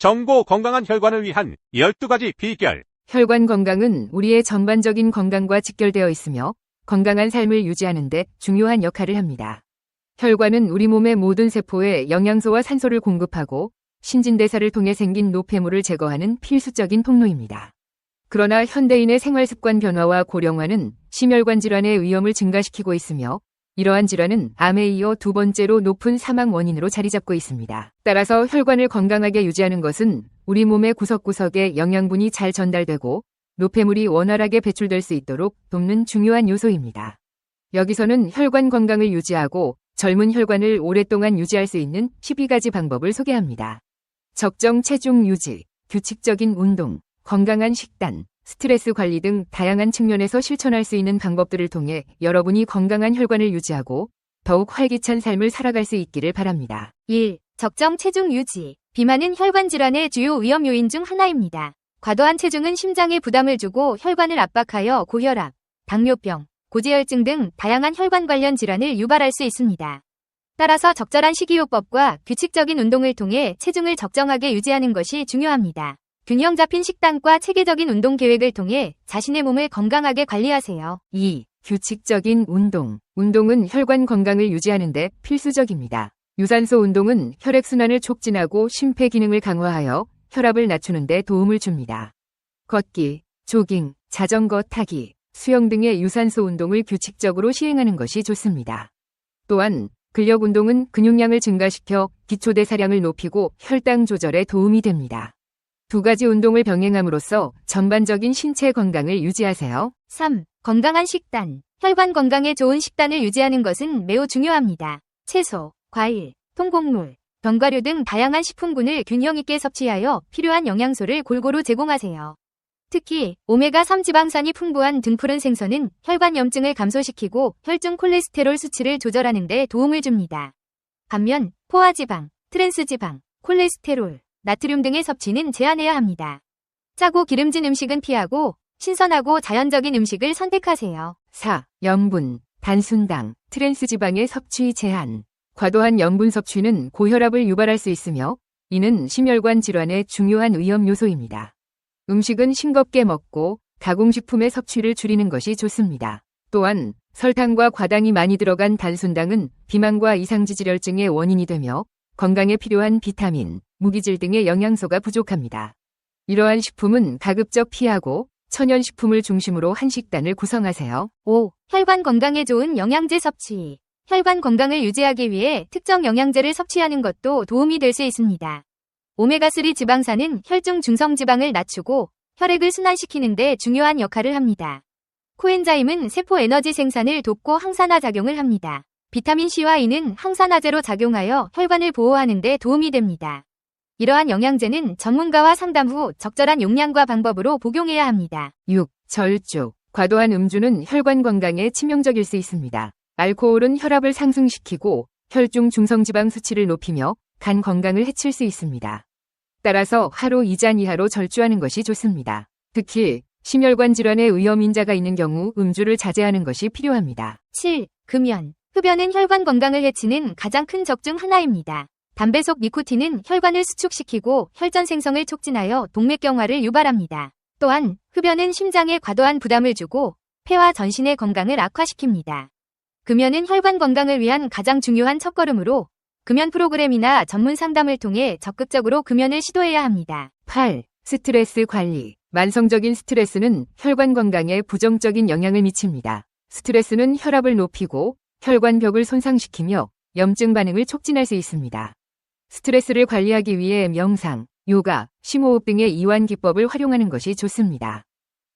정보 건강한 혈관을 위한 12가지 비결. 혈관 건강은 우리의 전반적인 건강과 직결되어 있으며 건강한 삶을 유지하는 데 중요한 역할을 합니다. 혈관은 우리 몸의 모든 세포에 영양소와 산소를 공급하고 신진대사를 통해 생긴 노폐물을 제거하는 필수적인 통로입니다. 그러나 현대인의 생활습관 변화와 고령화는 심혈관 질환의 위험을 증가시키고 있으며 이러한 질환은 암에 이어 두 번째로 높은 사망 원인으로 자리 잡고 있습니다. 따라서 혈관을 건강하게 유지하는 것은 우리 몸의 구석구석에 영양분이 잘 전달되고 노폐물이 원활하게 배출될 수 있도록 돕는 중요한 요소입니다. 여기서는 혈관 건강을 유지하고 젊은 혈관을 오랫동안 유지할 수 있는 12가지 방법을 소개합니다. 적정 체중 유지, 규칙적인 운동, 건강한 식단, 스트레스 관리 등 다양한 측면에서 실천할 수 있는 방법들을 통해 여러분이 건강한 혈관을 유지하고 더욱 활기찬 삶을 살아갈 수 있기를 바랍니다. 1. 적정 체중 유지. 비만은 혈관 질환의 주요 위험 요인 중 하나입니다. 과도한 체중은 심장에 부담을 주고 혈관을 압박하여 고혈압, 당뇨병, 고지혈증 등 다양한 혈관 관련 질환을 유발할 수 있습니다. 따라서 적절한 식이요법과 규칙적인 운동을 통해 체중을 적정하게 유지하는 것이 중요합니다. 균형 잡힌 식단과 체계적인 운동 계획을 통해 자신의 몸을 건강하게 관리하세요. 2. 규칙적인 운동. 운동은 혈관 건강을 유지하는 데 필수적입니다. 유산소 운동은 혈액순환을 촉진하고 심폐 기능을 강화하여 혈압을 낮추는 데 도움을 줍니다. 걷기, 조깅, 자전거 타기, 수영 등의 유산소 운동을 규칙적으로 시행하는 것이 좋습니다. 또한 근력 운동은 근육량을 증가시켜 기초대사량을 높이고 혈당 조절에 도움이 됩니다. 두 가지 운동을 병행함으로써 전반적인 신체 건강을 유지하세요. 3. 건강한 식단. 혈관 건강에 좋은 식단을 유지하는 것은 매우 중요합니다. 채소, 과일, 통곡물, 견과류 등 다양한 식품군을 균형 있게 섭취하여 필요한 영양소를 골고루 제공하세요. 특히 오메가3 지방산이 풍부한 등푸른 생선은 혈관염증을 감소시키고 혈중 콜레스테롤 수치를 조절하는 데 도움을 줍니다. 반면 포화지방, 트랜스지방, 콜레스테롤, 나트륨 등의 섭취는 제한해야 합니다. 짜고 기름진 음식은 피하고 신선하고 자연적인 음식을 선택하세요. 4. 염분, 단순당, 트랜스지방의 섭취 제한. 과도한 염분 섭취는 고혈압을 유발할 수 있으며 이는 심혈관 질환의 중요한 위험 요소입니다. 음식은 싱겁게 먹고 가공식품의 섭취를 줄이는 것이 좋습니다. 또한 설탕과 과당이 많이 들어간 단순당은 비만과 이상지질혈증의 원인이 되며 건강에 필요한 비타민, 무기질 등의 영양소가 부족합니다. 이러한 식품은 가급적 피하고 천연식품을 중심으로 한 식단을 구성하세요. 5. 혈관 건강에 좋은 영양제 섭취. 혈관 건강을 유지하기 위해 특정 영양제를 섭취하는 것도 도움이 될 수 있습니다. 오메가3 지방산은 혈중 중성지방을 낮추고 혈액을 순환시키는 데 중요한 역할을 합니다. 코엔자임은 세포 에너지 생산을 돕고 항산화 작용을 합니다. 비타민C와 E는 항산화제로 작용하여 혈관을 보호하는 데 도움이 됩니다. 이러한 영양제는 전문가와 상담 후 적절한 용량과 방법으로 복용해야 합니다. 6. 절주. 과도한 음주는 혈관 건강에 치명적일 수 있습니다. 알코올은 혈압을 상승시키고 혈중 중성지방 수치를 높이며 간 건강을 해칠 수 있습니다. 따라서 하루 2잔 이하로 절주하는 것이 좋습니다. 특히 심혈관 질환의 위험 인자가 있는 경우 음주를 자제하는 것이 필요합니다. 7. 금연. 흡연은 혈관 건강을 해치는 가장 큰 적 중 하나입니다. 담배 속 니코틴은 혈관을 수축시키고 혈전 생성을 촉진하여 동맥경화를 유발합니다. 또한 흡연은 심장에 과도한 부담을 주고 폐와 전신의 건강을 악화시킵니다. 금연은 혈관 건강을 위한 가장 중요한 첫걸음으로 금연 프로그램이나 전문 상담을 통해 적극적으로 금연을 시도해야 합니다. 8. 스트레스 관리. 만성적인 스트레스는 혈관 건강에 부정적인 영향을 미칩니다. 스트레스는 혈압을 높이고 혈관벽을 손상시키며 염증 반응을 촉진할 수 있습니다. 스트레스를 관리하기 위해 명상, 요가, 심호흡 등의 이완 기법을 활용하는 것이 좋습니다.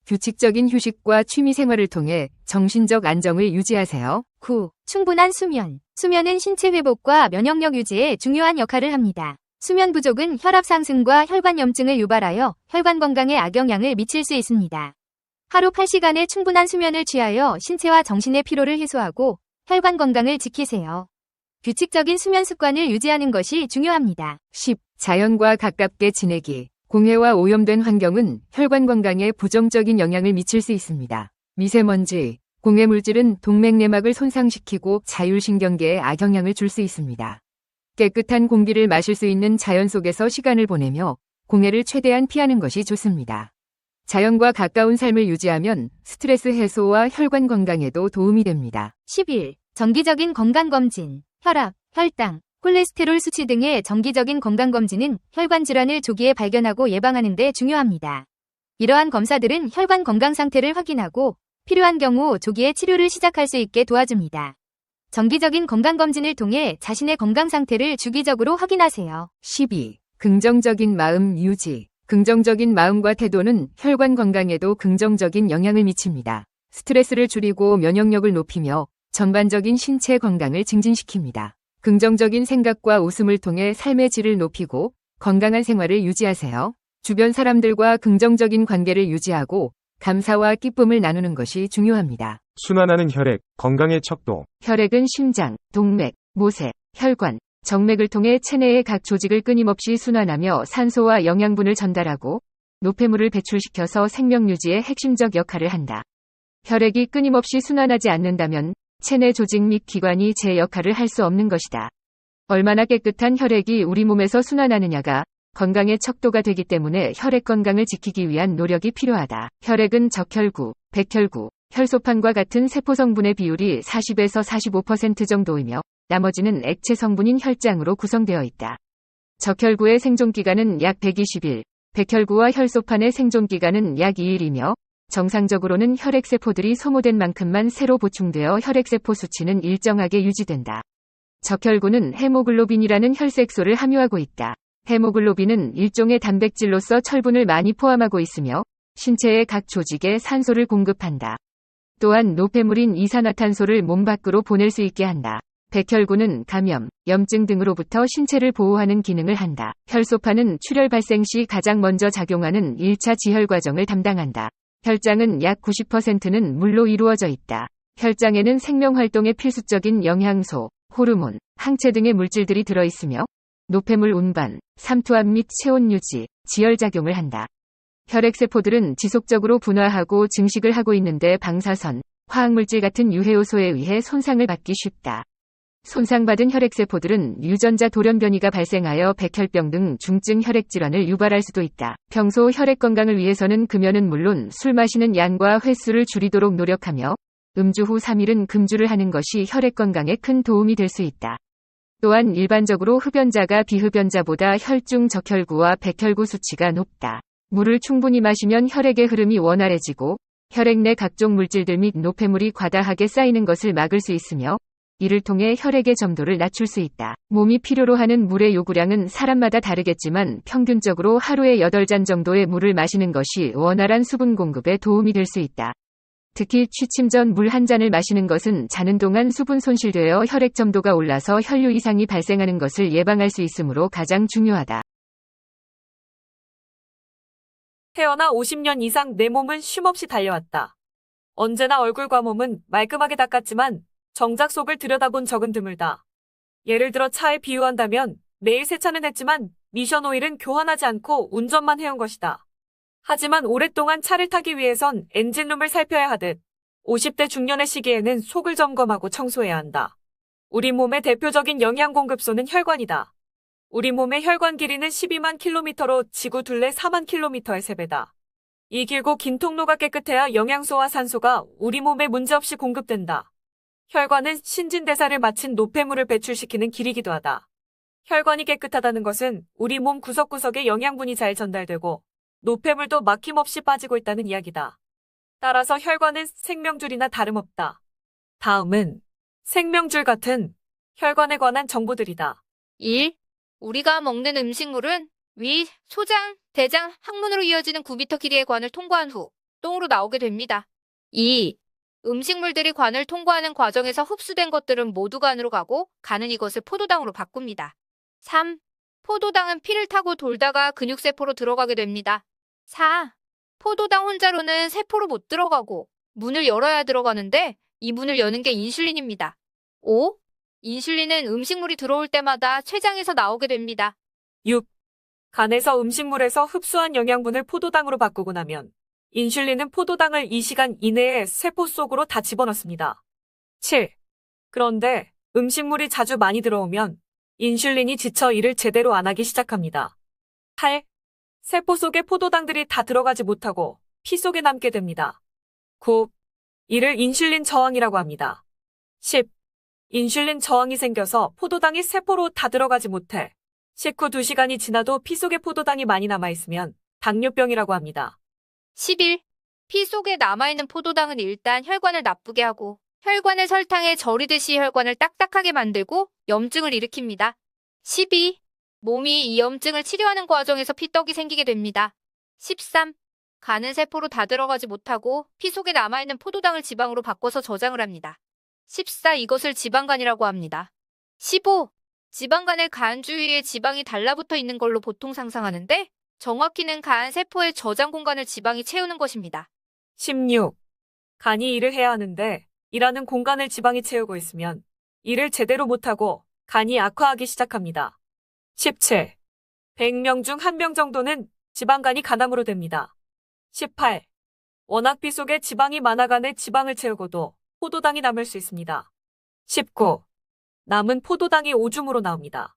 규칙적인 휴식과 취미 생활을 통해 정신적 안정을 유지하세요. 9. 충분한 수면. 수면은 신체 회복과 면역력 유지에 중요한 역할을 합니다. 수면 부족은 혈압 상승과 혈관염증을 유발하여 혈관 건강에 악영향을 미칠 수 있습니다. 하루 8시간의 충분한 수면을 취하여 신체와 정신의 피로를 해소하고 혈관 건강을 지키세요. 규칙적인 수면 습관을 유지하는 것이 중요합니다. 10. 자연과 가깝게 지내기. 공해와 오염된 환경은 혈관 건강에 부정적인 영향을 미칠 수 있습니다. 미세먼지, 공해 물질은 동맥내막을 손상시키고 자율신경계에 악영향을 줄 수 있습니다. 깨끗한 공기를 마실 수 있는 자연 속에서 시간을 보내며 공해를 최대한 피하는 것이 좋습니다. 자연과 가까운 삶을 유지하면 스트레스 해소와 혈관 건강에도 도움이 됩니다. 11. 정기적인 건강검진. 혈압, 혈당, 콜레스테롤 수치 등의 정기적인 건강검진은 혈관 질환을 조기에 발견하고 예방하는 데 중요합니다. 이러한 검사들은 혈관 건강 상태를 확인하고 필요한 경우 조기에 치료를 시작할 수 있게 도와줍니다. 정기적인 건강검진을 통해 자신의 건강 상태를 주기적으로 확인하세요. 12. 긍정적인 마음 유지. 긍정적인 마음과 태도는 혈관 건강에도 긍정적인 영향을 미칩니다. 스트레스를 줄이고 면역력을 높이며 전반적인 신체 건강을 증진시킵니다. 긍정적인 생각과 웃음을 통해 삶의 질을 높이고 건강한 생활을 유지하세요. 주변 사람들과 긍정적인 관계를 유지하고 감사와 기쁨을 나누는 것이 중요합니다. 순환하는 혈액, 건강의 척도. 혈액은 심장, 동맥, 모세, 혈관, 정맥을 통해 체내의 각 조직을 끊임없이 순환하며 산소와 영양분을 전달하고 노폐물을 배출시켜서 생명 유지에 핵심적 역할을 한다. 혈액이 끊임없이 순환하지 않는다면 체내 조직 및 기관이 제 역할을 할 수 없는 것이다. 얼마나 깨끗한 혈액이 우리 몸에서 순환하느냐가 건강의 척도가 되기 때문에 혈액 건강을 지키기 위한 노력이 필요하다. 혈액은 적혈구, 백혈구, 혈소판과 같은 세포 성분의 비율이 40에서 45% 정도이며 나머지는 액체 성분인 혈장으로 구성되어 있다. 적혈구의 생존기간은 약 120일, 백혈구와 혈소판의 생존기간은 약 2일이며 정상적으로는 혈액세포들이 소모된 만큼만 새로 보충되어 혈액세포 수치는 일정하게 유지된다. 적혈구는 헤모글로빈이라는 혈색소를 함유하고 있다. 헤모글로빈은 일종의 단백질로서 철분을 많이 포함하고 있으며 신체의 각 조직에 산소를 공급한다. 또한 노폐물인 이산화탄소를 몸 밖으로 보낼 수 있게 한다. 백혈구는 감염, 염증 등으로부터 신체를 보호하는 기능을 한다. 혈소판은 출혈 발생 시 가장 먼저 작용하는 1차 지혈 과정을 담당한다. 혈장은 약 90%는 물로 이루어져 있다. 혈장에는 생명활동에 필수적인 영양소, 호르몬, 항체 등의 물질들이 들어있으며 노폐물 운반, 삼투압 및 체온 유지, 지혈작용을 한다. 혈액세포들은 지속적으로 분화하고 증식을 하고 있는데 방사선, 화학물질 같은 유해요소에 의해 손상을 받기 쉽다. 손상받은 혈액세포들은 유전자 돌연변이가 발생하여 백혈병 등 중증 혈액질환을 유발할 수도 있다. 평소 혈액 건강을 위해서는 금연은 물론 술 마시는 양과 횟수를 줄이도록 노력하며 음주 후 3일은 금주를 하는 것이 혈액 건강에 큰 도움이 될 수 있다. 또한 일반적으로 흡연자가 비흡연자보다 혈중 적혈구와 백혈구 수치가 높다. 물을 충분히 마시면 혈액의 흐름이 원활해지고 혈액 내 각종 물질들 및 노폐물이 과다하게 쌓이는 것을 막을 수 있으며 이를 통해 혈액의 점도를 낮출 수 있다. 몸이 필요로 하는 물의 요구량은 사람마다 다르겠지만 평균적으로 하루에 8잔 정도의 물을 마시는 것이 원활한 수분 공급에 도움이 될 수 있다. 특히 취침 전 물 한 잔을 마시는 것은 자는 동안 수분 손실되어 혈액 점도가 올라서 혈류 이상이 발생하는 것을 예방할 수 있으므로 가장 중요하다. 태어나 50년 이상 내 몸은 쉼없이 달려왔다. 언제나 얼굴과 몸은 말끔하게 닦았지만 정작 속을 들여다본 적은 드물다. 예를 들어 차에 비유한다면 매일 세차는 했지만 미션 오일은 교환하지 않고 운전만 해온 것이다. 하지만 오랫동안 차를 타기 위해선 엔진룸을 살펴야 하듯 50대 중년의 시기에는 속을 점검하고 청소해야 한다. 우리 몸의 대표적인 영양 공급소는 혈관이다. 우리 몸의 혈관 길이는 12만 킬로미터로 지구 둘레 4만 킬로미터의 3배다. 이 길고 긴 통로가 깨끗해야 영양소와 산소가 우리 몸에 문제없이 공급된다. 혈관은 신진대사를 마친 노폐물을 배출시키는 길이기도 하다. 혈관이 깨끗하다는 것은 우리 몸 구석구석에 영양분이 잘 전달되고 노폐물도 막힘없이 빠지고 있다는 이야기다. 따라서 혈관은 생명줄이나 다름없다. 다음은 생명줄 같은 혈관에 관한 정보들이다. 1. 우리가 먹는 음식물은 위, 소장, 대장, 항문으로 이어지는 9m 길이의 관을 통과한 후 똥으로 나오게 됩니다. 2. 음식물들이 관을 통과하는 과정에서 흡수된 것들은 모두 간으로 가고 간은 이것을 포도당으로 바꿉니다. 3. 포도당은 피를 타고 돌다가 근육세포로 들어가게 됩니다. 4. 포도당 혼자로는 세포로 못 들어가고 문을 열어야 들어가는데 이 문을 여는 게 인슐린입니다. 5. 인슐린은 음식물이 들어올 때마다 췌장에서 나오게 됩니다. 6. 간에서 음식물에서 흡수한 영양분을 포도당으로 바꾸고 나면 인슐린은 포도당을 2시간 이내에 세포 속으로 다 집어넣습니다. 7. 그런데 음식물이 자주 많이 들어오면 인슐린이 지쳐 일을 제대로 안 하기 시작합니다. 8. 세포 속에 포도당들이 다 들어가지 못하고 피 속에 남게 됩니다. 9. 이를 인슐린 저항이라고 합니다. 10. 인슐린 저항이 생겨서 포도당이 세포로 다 들어가지 못해 식후 2시간이 지나도 피 속에 포도당이 많이 남아있으면 당뇨병이라고 합니다. 11. 피 속에 남아있는 포도당은 일단 혈관을 나쁘게 하고 혈관을 설탕에 절이듯이 혈관을 딱딱하게 만들고 염증을 일으킵니다. 12. 몸이 이 염증을 치료하는 과정에서 피떡이 생기게 됩니다. 13. 간은 세포로 다 들어가지 못하고 피 속에 남아있는 포도당을 지방으로 바꿔서 저장을 합니다. 14. 이것을 지방간이라고 합니다. 15. 지방간을 간 주위에 지방이 달라붙어 있는 걸로 보통 상상하는데 정확히는 간 세포의 저장 공간을 지방이 채우는 것입니다. 16. 간이 일을 해야 하는데 일하는 공간을 지방이 채우고 있으면 일을 제대로 못하고 간이 악화하기 시작합니다. 17. 100명 중 1명 정도는 지방간이 간암으로 됩니다. 18. 워낙 피 속에 지방이 많아 간에 지방을 채우고도 포도당이 남을 수 있습니다. 19. 남은 포도당이 오줌으로 나옵니다.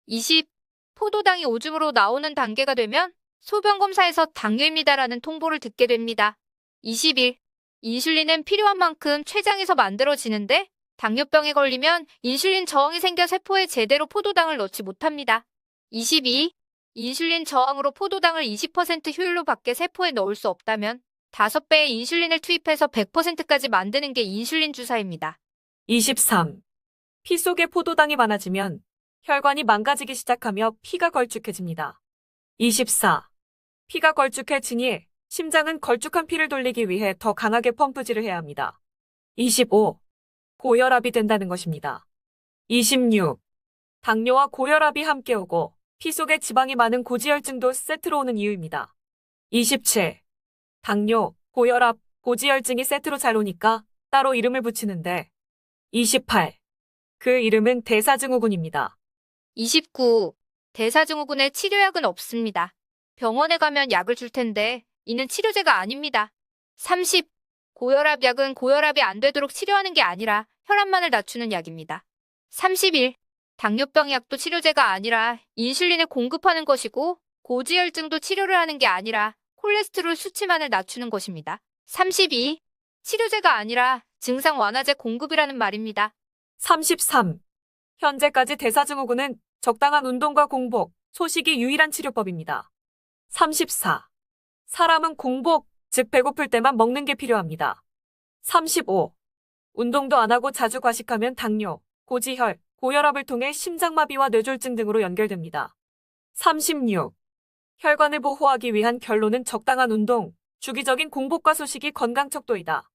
20. 포도당이 오줌으로 나오는 단계가 되면 소변검사에서 당뇨입니다라는 통보를 듣게 됩니다. 21. 인슐린은 필요한 만큼 췌장에서 만들어지는데 당뇨병에 걸리면 인슐린 저항이 생겨 세포에 제대로 포도당을 넣지 못합니다. 22. 인슐린 저항으로 포도당을 20% 효율로 밖에 세포에 넣을 수 없다면 5배의 인슐린을 투입해서 100%까지 만드는 게 인슐린 주사입니다. 23. 피 속에 포도당이 많아지면 혈관이 망가지기 시작하며 피가 걸쭉해집니다. 24. 피가 걸쭉해지니 심장은 걸쭉한 피를 돌리기 위해 더 강하게 펌프질을 해야 합니다. 25. 고혈압이 된다는 것입니다. 26. 당뇨와 고혈압이 함께 오고 피 속에 지방이 많은 고지혈증도 세트로 오는 이유입니다. 27. 당뇨, 고혈압, 고지혈증이 세트로 잘 오니까 따로 이름을 붙이는데 28. 그 이름은 대사증후군입니다. 29. 대사증후군에 치료약은 없습니다. 병원에 가면 약을 줄 텐데 이는 치료제가 아닙니다. 30. 고혈압 약은 고혈압이 안 되도록 치료하는 게 아니라 혈압만을 낮추는 약입니다. 31. 당뇨병 약도 치료제가 아니라 인슐린을 공급하는 것이고 고지혈증도 치료를 하는 게 아니라 콜레스테롤 수치만을 낮추는 것입니다. 32. 치료제가 아니라 증상 완화제 공급이라는 말입니다. 33. 현재까지 대사증후군은 적당한 운동과 공복, 소식이 유일한 치료법입니다. 34. 사람은 공복, 즉 배고플 때만 먹는 게 필요합니다. 35. 운동도 안 하고 자주 과식하면 당뇨, 고지혈, 고혈압을 통해 심장마비와 뇌졸중 등으로 연결됩니다. 36. 혈관을 보호하기 위한 결론은 적당한 운동, 주기적인 공복과 소식이 건강 척도이다.